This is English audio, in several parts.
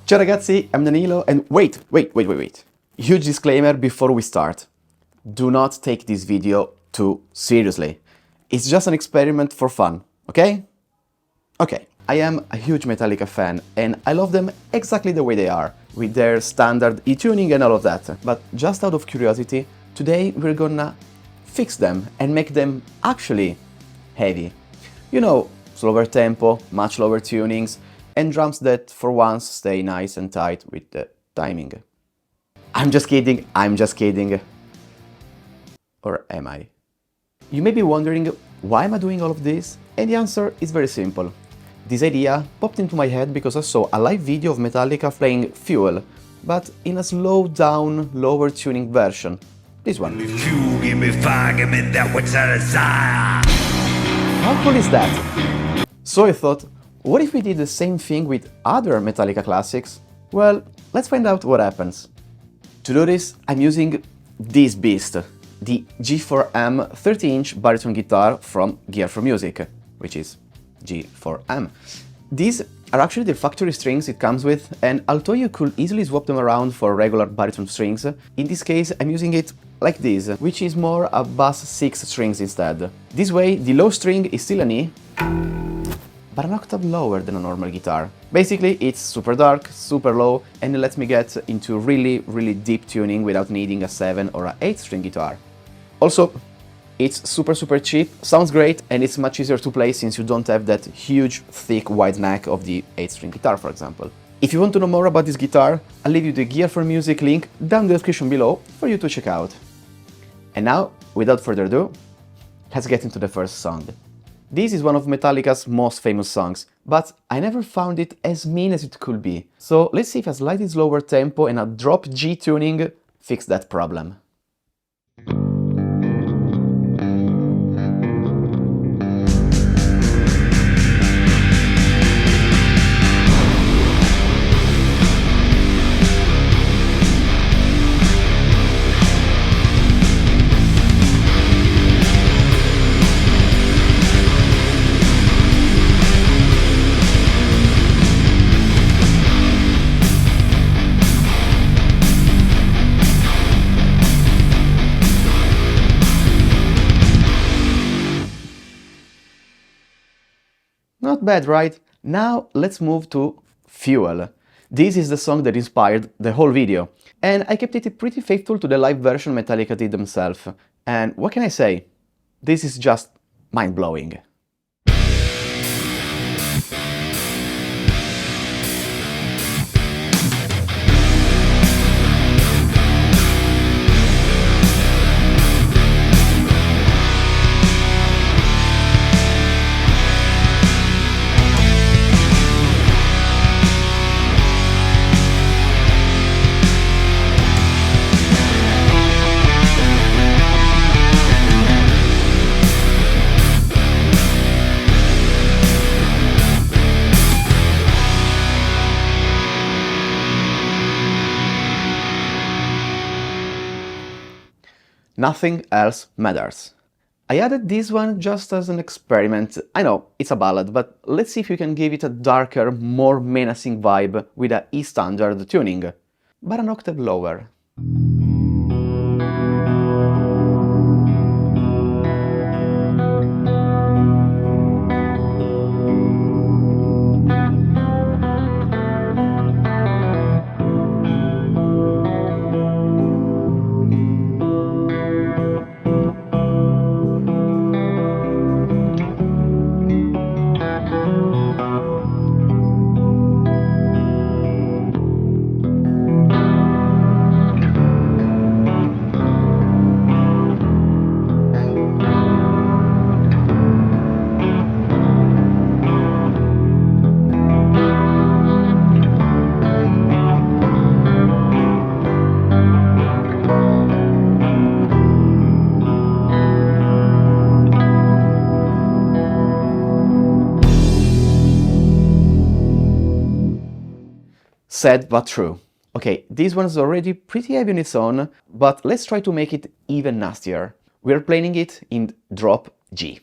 Ciao ragazzi, I'm Danilo and wait. Huge disclaimer before we start. Do not take this video too seriously. It's just an experiment for fun, okay? Okay, I am a huge Metallica fan and I love them exactly the way they are, with their standard E-tuning and all of that. But just out of curiosity, today we're gonna fix them and make them actually heavy. You know, slower tempo, much lower tunings, and drums that for once stay nice and tight with the timing. I'm just kidding. Or am I? You may be wondering, why am I doing all of this? And the answer is very simple. This idea popped into my head because I saw a live video of Metallica playing Fuel, but in a slowed down, lower tuning version. This one. If you give me fire, give me that which I desire. How cool is that? So I thought, what if we did the same thing with other Metallica classics? Well, let's find out what happens. To do this, I'm using this beast, the G4M 30-inch baritone guitar from Gear for Music, which is G4M. These are actually the factory strings it comes with, and although you could easily swap them around for regular baritone strings, in this case I'm using it like this, which is more a bass 6 strings instead. This way, the low string is still an E, but an octave lower than a normal guitar. Basically, it's super dark, super low, and it lets me get into really deep tuning without needing a 7 or a 8 string guitar. Also, it's super cheap, sounds great, and it's much easier to play since you don't have that huge, thick, wide neck of the 8 string guitar, for example. If you want to know more about this guitar, I'll leave you the Gear for Music link down in the description below for you to check out. And now, without further ado, let's get into the first song. This is one of Metallica's most famous songs, but I never found it as mean as it could be. So let's see if a slightly slower tempo and a drop G tuning fix that problem. Not bad, right? Now let's move to Fuel. This is the song that inspired the whole video, and I kept it pretty faithful to the live version Metallica did themselves. And what can I say? This is just mind-blowing. Nothing else matters. I added this one just as an experiment. I know, it's a ballad, but let's see if you can give it a darker, more menacing vibe with a E standard tuning, but an octave lower. Sad but true. Okay, this one's already pretty heavy on its own, but let's try to make it even nastier. We're playing it in drop G.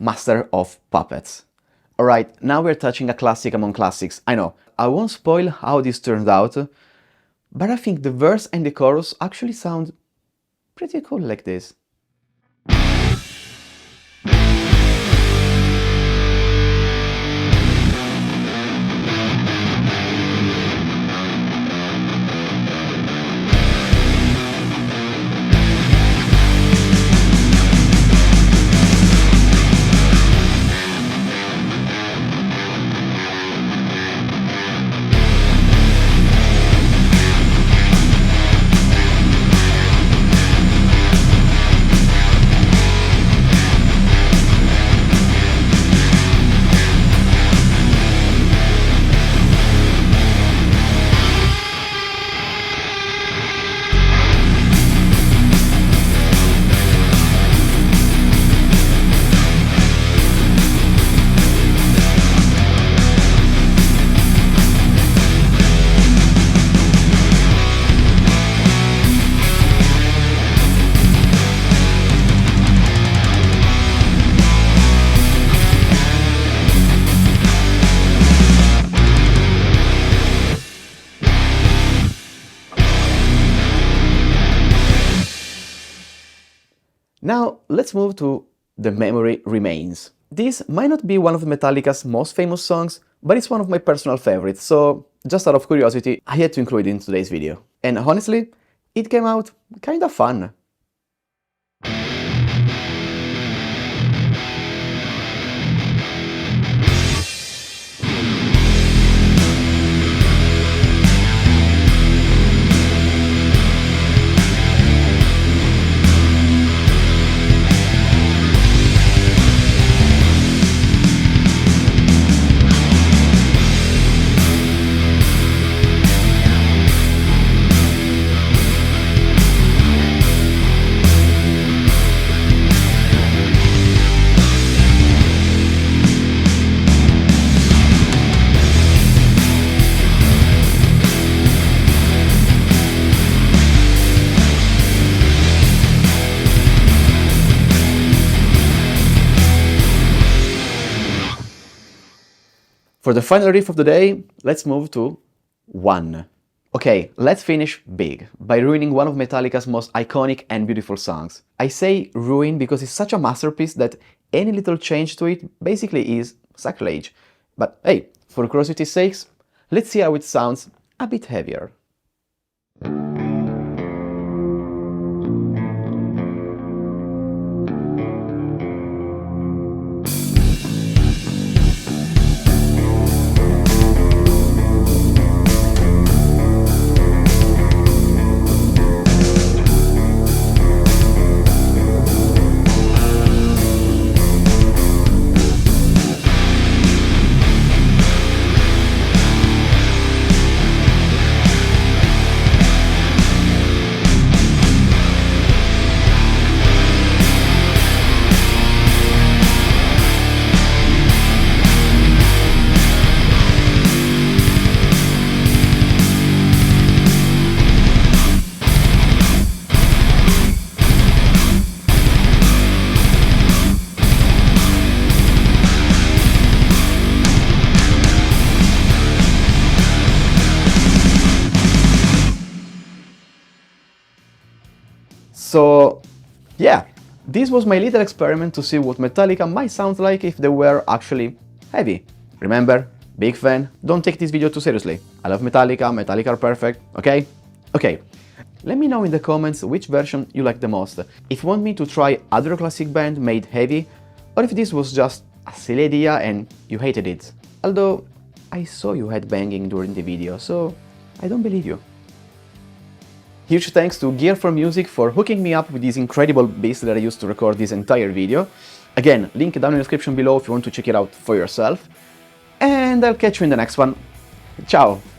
master of puppets. Alright, now we're touching a classic among classics. I know, I won't spoil how this turned out, but I think the verse and the chorus actually sound pretty cool like this. Now, let's move to The Memory Remains. This might not be one of Metallica's most famous songs, but it's one of my personal favorites, so just out of curiosity, I had to include it in today's video. And honestly, it came out kinda fun. For the final riff of the day, let's move to 1. Okay, let's finish big, by ruining one of Metallica's most iconic and beautiful songs. I say ruin because it's such a masterpiece that any little change to it basically is sacrilege. But hey, for curiosity's sakes, let's see how it sounds a bit heavier. So yeah, this was my little experiment to see what Metallica might sound like if they were actually heavy. Remember, big fan, don't take this video too seriously. I love Metallica, Metallica are perfect, okay? Okay, let me know in the comments which version you like the most, if you want me to try other classic band made heavy, or if this was just a silly idea and you hated it. Although, I saw you headbanging during the video, so I don't believe you. Huge thanks to Gear for Music for hooking me up with this incredible beast that I used to record this entire video. Again, link down in the description below if you want to check it out for yourself. And I'll catch you in the next one. Ciao!